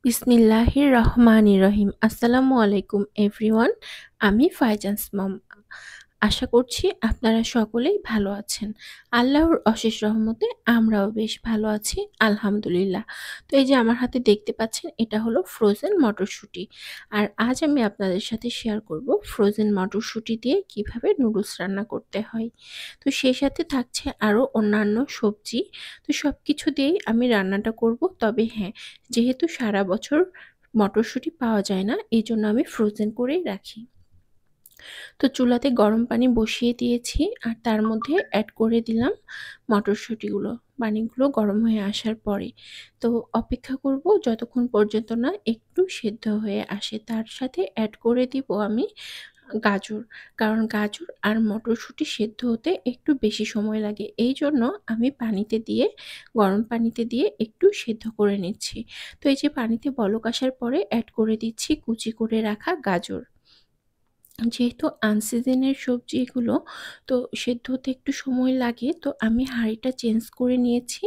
বিসমিল্লাহির রহমানির রহিম। আসসালামু আলাইকুম এভরিওয়ান। আমি ফাইজান্স মম। আশা করছি আপনারা সকলেই ভালো আছেন। আল্লাহর অশেষ রহমতে আমরাও বেশ ভালো আছি আলহামদুলিল্লাহ। তো এই যে আমার হাতে দেখতে পাচ্ছেন এটা হলো ফ্রোজেন মটরশুঁটি। আর আজ আমি আপনাদের সাথে শেয়ার করব ফ্রোজেন মটরশুঁটি দিয়ে কিভাবে নুডলস রান্না করতে হয়। তো সেই সাথে থাকছে আরও অন্যান্য সবজি। তো সবকিছু দিয়েই আমি রান্নাটা করব। তবে হ্যাঁ, যেহেতু সারা বছর মটরশুঁটি পাওয়া যায় না, এজন্য আমি ফ্রোজেন করেই রাখি। তো চুলাতে গরম পানি বসিয়ে দিয়েছি আর তার মধ্যে অ্যাড করে দিলাম মটরশুঁটিগুলো। পানিগুলো গরম হয়ে আসার পরে। তো অপেক্ষা করব যতক্ষণ পর্যন্ত না একটু সেদ্ধ হয়ে আসে। তার সাথে অ্যাড করে দিব আমি গাজর। কারণ গাজর আর মটরশুঁটি সেদ্ধ হতে একটু বেশি সময় লাগে। এইজন্য আমি পানিতে দিয়ে গরম পানিতে দিয়ে একটু সেদ্ধ করে নিচ্ছি। তো এই যে পানিতে বলক আসার পরে অ্যাড করে দিচ্ছি কুচি করে রাখা গাজর। যেহেতু আনসিজনের সবজি এগুলো, তো সেদ্ধ হতে একটু সময় লাগে। তো আমি হাঁড়িটা চেঞ্জ করে নিয়েছি।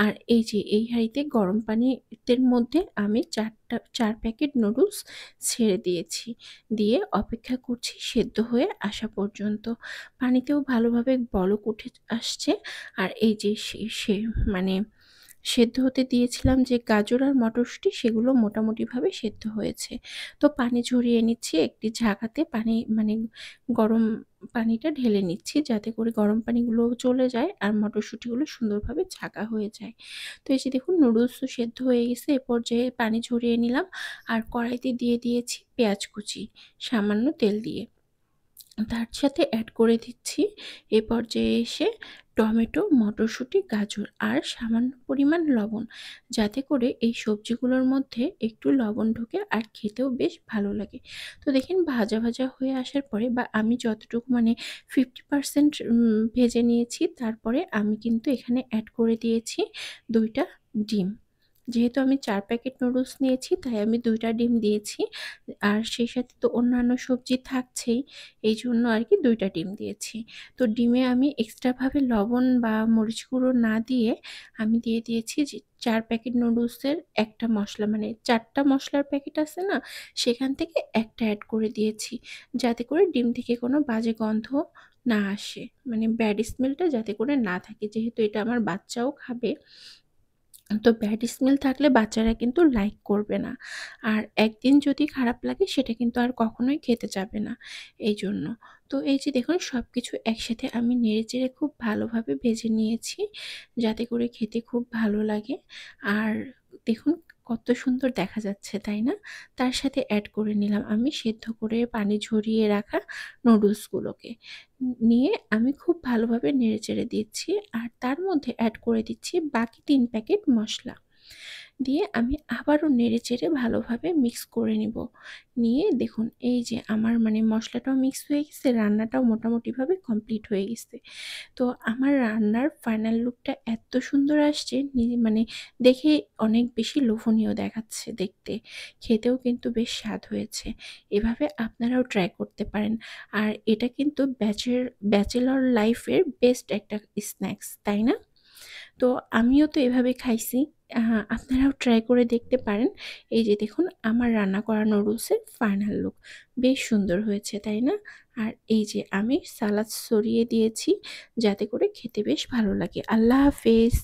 আর এই যে এই হাঁড়িতে গরম পানিতের মধ্যে আমি ৪ প্যাকেট নুডলস ছেড়ে দিয়েছি। দিয়ে অপেক্ষা করছি সেদ্ধ হয়ে আসা পর্যন্ত। পানিতেও ভালোভাবে বলক উঠে আসছে। আর এই যে মানে সেদ্ধ হতে দিয়েছিলাম যে গাজর আর মটরশুঁটি সেগুলো মোটামুটিভাবে সেদ্ধ হয়েছে। তো পানি ঝরিয়ে নিচ্ছি একটি ঝাঁকাতে পানি মানে গরম পানিটা ঢেলে নিচ্ছি যাতে করে গরম পানিগুলোও চলে যায় আর মটরশুঁটিগুলো সুন্দরভাবে ছাঁকা হয়ে যায়। তো এই যে দেখুন নুডলসও সেদ্ধ হয়ে গেছে। এ পর্যায়ে পানি ঝরিয়ে নিলাম আর কড়াইতে দিয়ে দিয়েছি পেঁয়াজ কুচি সামান্য তেল দিয়ে। তার সাথে অ্যাড করে দিচ্ছি এ পর্যায়ে এসে টমেটো, মটরশুঁটি, গাজর আর সামান্য পরিমাণ লবণ। যাতে করে এই সবজিগুলোর মধ্যে একটু লবণ ঢোকে আর খেতেও বেশ ভালো লাগে। তো দেখেন ভাজা, ভাজা হয়ে আসার পরে বা আমি যতটুকু মানে 50% ভেজে নিয়েছি তারপরে আমি কিন্তু এখানে অ্যাড করে দিয়েছি ২ টা ডিম। যেহেতু আমি ৪ প্যাকেট নুডলস নিয়েছি তাই আমি ২ টা ডিম দিয়েছি। আর সেই সাথে তো অন্যান্য সবজি থাকছেই। এইজন্য আরকি ২ টা ডিম দিয়েছি। তো ডিমে আমি এক্সট্রাভাবে লবণ বা মরিচ গুঁড়ো না দিয়ে আমি দিয়ে দিয়েছি যে ৪ প্যাকেট নুডলসের একটা মসলা মানে ৪ টা মসলার প্যাকেট আছে না? সেখান থেকে একটা এড করে দিয়েছি। যাতে করে ডিম থেকে কোনো বাজে গন্ধ না আসে। মানে ব্যাড স্মেলটা যাতে করে না থাকে। যেহেতু এটা আমার বাচ্চাও খাবে। তো ব্যাড স্মেল থাকলে বাচ্চারা কিন্তু লাইক করবে না। আর একদিন যদি খারাপ লাগে সেটা কিন্তু আর কখনোই খেতে চাবে না এইজন্য। তো এই যে দেখুন সবকিছু একসাথে আমি নেড়েচেড়ে খুব ভালোভাবে ভেজে নিয়েছি যাতে করে খেতে খুব ভালো লাগে। আর দেখুন কত সুন্দর দেখা যাচ্ছে, তাই না? তার সাথে অ্যাড করে নিলাম আমি সেদ্ধ করে পানি ঝরিয়ে রাখা নুডলসগুলোকে। নিয়ে আমি খুব ভালোভাবে নেড়েচেড়ে দিচ্ছি আর তার মধ্যে অ্যাড করে দিচ্ছি বাকি ৩ প্যাকেট মসলা। দিয়ে আমি আবারও নেড়েচেড়ে ভালোভাবে মিক্স করে নিব। নিয়ে দেখুন এই যে আমার মানে মসলাটাও মিক্স হয়ে গেছে, রান্নাটাও মোটামুটিভাবে কমপ্লিট হয়ে গেছে। তো আমার রান্নার ফাইনাল লুকটা এত সুন্দর আসছে মানে দেখে অনেক বেশি লোভনীয় দেখাচ্ছে দেখতে। খেতেও কিন্তু বেশ স্বাদ হয়েছে। এভাবে আপনারাও ট্রাই করতে পারেন। আর এটা কিন্তু ব্যাচেলর লাইফের বেস্ট একটা স্ন্যাকস, তাই না? তো আমিও তো এভাবে খাইছি। আপনারাও ট্রাই করে দেখতে পারেন। এই যে দেখুন আমার রান্না করা নুডলসের ফাইনাল লুক। বেশ সুন্দর হয়েছে, তাই না? আর এই যে আমি সালাদ ছড়িয়ে দিয়েছি যাতে করে খেতে বেশ ভালো লাগে। আল্লাহ হাফেজ।